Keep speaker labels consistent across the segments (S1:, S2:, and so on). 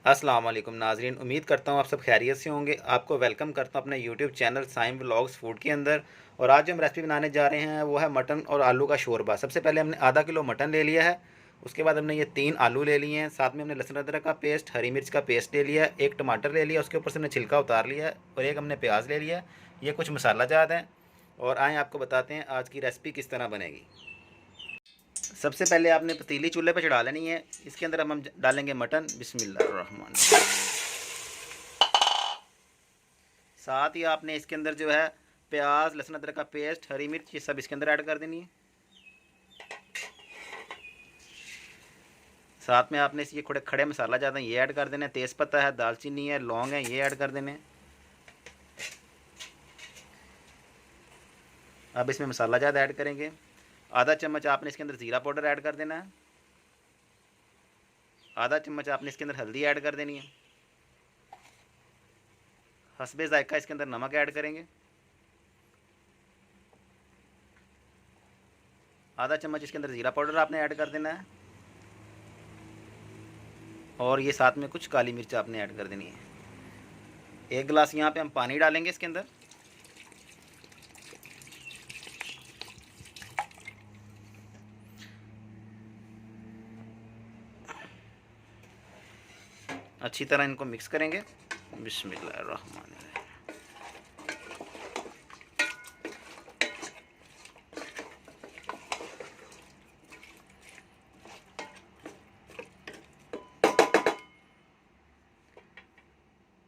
S1: अस्सलाम वालेकुम नाजरीन, उम्मीद करता हूँ आप सब खैरियत से होंगे। आपको वेलकम करता हूँ अपने YouTube channel Saim vlogs food के अंदर। और आज जो हम रेसिपी बनाने जा रहे हैं वो है मटन और आलू का शोरबा। सबसे पहले हमने आधा किलो मटन ले लिया है। उसके बाद हमने ये 3 आलू ले लिए हैं। साथ में हमने लहसुन अदरक का पेस्ट, हरी मिर्च का पेस्ट ले लिया है, एक टमाटर ले लिया, उसके ऊपर से हमने छिलका उतार लिया है, और एक हमने प्याज ले लिया है। ये कुछ मसाला जात हैं। और आएँ आपको बताते हैं आज की रेसिपी किस तरह बनेगी। सबसे पहले आपने पतीली चूल्हे पे चढ़ा लेनी है। इसके अंदर हम डालेंगे मटन। बिस्मिल्लाहिर्रहमान। साथ ही आपने इसके अंदर जो है प्याज, लहसुन अदरक का पेस्ट, हरी मिर्च, ये सब इसके अंदर ऐड कर देनी है। साथ में आपने ये खड़े खड़े मसाला ज़्यादा ये ऐड कर देना है। तेज़पत्ता है, दालचीनी है, लौंग है, ये ऐड कर देने। अब इसमें मसाला ज़्यादा ऐड करेंगे। आधा चम्मच आपने इसके अंदर ज़ीरा पाउडर ऐड कर देना है। आधा चम्मच आपने इसके अंदर हल्दी ऐड कर देनी है। हस्बे ज़ायका इसके अंदर नमक ऐड करेंगे। आधा चम्मच इसके अंदर ज़ीरा पाउडर आपने ऐड कर देना है। और ये साथ में कुछ काली मिर्च आपने ऐड कर देनी है। 1 गिलास यहाँ पे हम पानी डालेंगे इसके अंदर। अच्छी तरह इनको मिक्स करेंगे। बिस्मिल्लाहिर्रहमानिर्रहीम।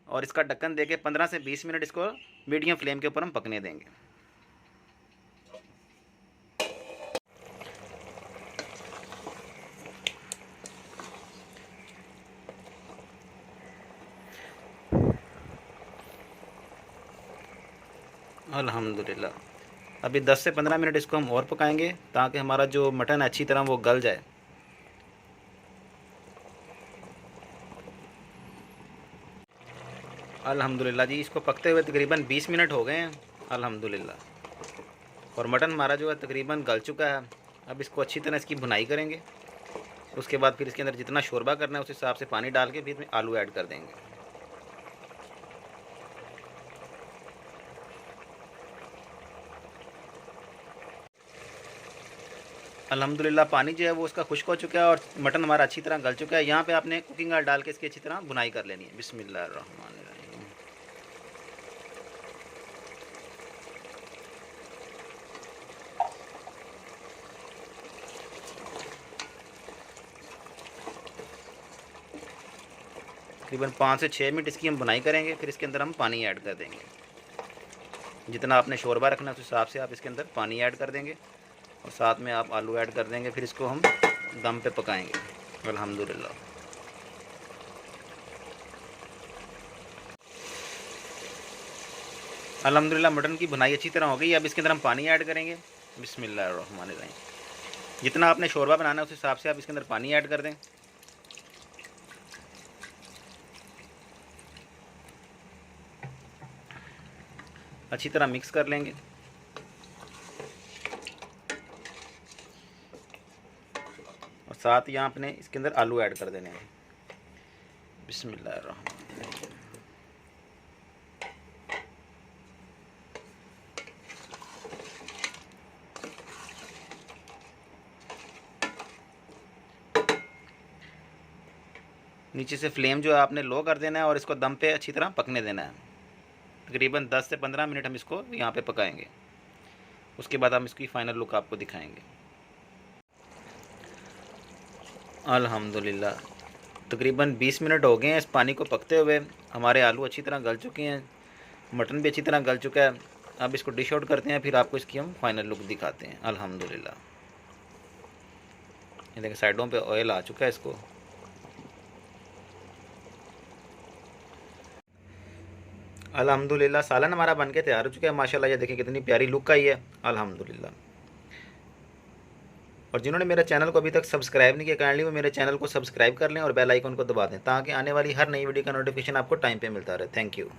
S1: और इसका ढक्कन देके 15 से 20 मिनट इसको मीडियम फ्लेम के ऊपर हम पकने देंगे। अल्हम्दुलिल्लाह अभी 10 से 15 मिनट इसको हम और पकाएंगे ताकि हमारा जो मटन अच्छी तरह वो गल जाए। अल्हम्दुलिल्लाह जी, इसको पकते हुए तकरीबन 20 मिनट हो गए हैं। अल्हम्दुलिल्लाह। और मटन हमारा जो है तकरीबन गल चुका है। अब इसको अच्छी तरह इसकी भुनाई करेंगे। उसके बाद फिर इसके अंदर जितना शोरबा करना है उस हिसाब से पानी डाल के फिर इसमें आलू ऐड कर देंगे। अल्हम्दुलिल्लाह पानी जो है वो उसका खुश्क हो चुका है और मटन हमारा अच्छी तरह गल चुका है। यहाँ पे आपने कुकिंग ऑयल डाल के इसकी अच्छी तरह भुनाई कर लेनी है। बिस्मिल्लाहिर्रहमानिर्रहीम। तकरीबन 5 से 6 मिनट इसकी हम बुनाई करेंगे। फिर इसके अंदर हम पानी ऐड कर देंगे। जितना आपने शोरबा रखना है उस हिसाब से आप इसके अंदर पानी ऐड कर देंगे। और साथ में आप आलू ऐड कर देंगे। फिर इसको हम दम पे पकाएंगे। अल्हम्दुलिल्लाह। अल्हम्दुलिल्लाह मटन की भुनाई अच्छी तरह हो गई। अब इसके अंदर हम पानी ऐड करेंगे। बिस्मिल्लाहिर्रहमानिर्रहीम। जितना आपने शोरबा बनाना है उस हिसाब से आप इसके अंदर पानी ऐड कर दें। अच्छी तरह मिक्स कर लेंगे। और साथ यहाँ अपने इसके अंदर आलू ऐड कर देने हैं। बिस्मिल्लाहिर्रहमानिर्रहीम। नीचे से फ्लेम जो है आपने लो कर देना है और इसको दम पे अच्छी तरह पकने देना है। तकरीबन 10 से 15 मिनट हम इसको यहाँ पे पकाएंगे। उसके बाद हम इसकी फ़ाइनल लुक आपको दिखाएंगे। अल्हम्दुलिल्लाह तकरीबन 20 मिनट हो गए हैं इस पानी को पकते हुए। हमारे आलू अच्छी तरह गल चुके हैं, मटन भी अच्छी तरह गल चुका है। अब इसको डिश आउट करते हैं, फिर आपको इसकी हम फ़ाइनल लुक दिखाते हैं। अल्हम्दुलिल्लाह ये देखिए साइडों पे ऑयल आ चुका है इसको। अल्हम्दुलिल्लाह सालन हमारा बनके तैयार हो चुका है माशाल्लाह। ये देखिए कितनी प्यारी लुक आई है। अल्हम्दुलिल्लाह। और जिन्होंने मेरे चैनल को अभी तक सब्सक्राइब नहीं किया, काइंडली वो मेरे चैनल को सब्सक्राइब कर लें और बेल आइकन को दबा दें ताकि आने वाली हर नई वीडियो का नोटिफिकेशन आपको टाइम पे मिलता रहे। Thank you.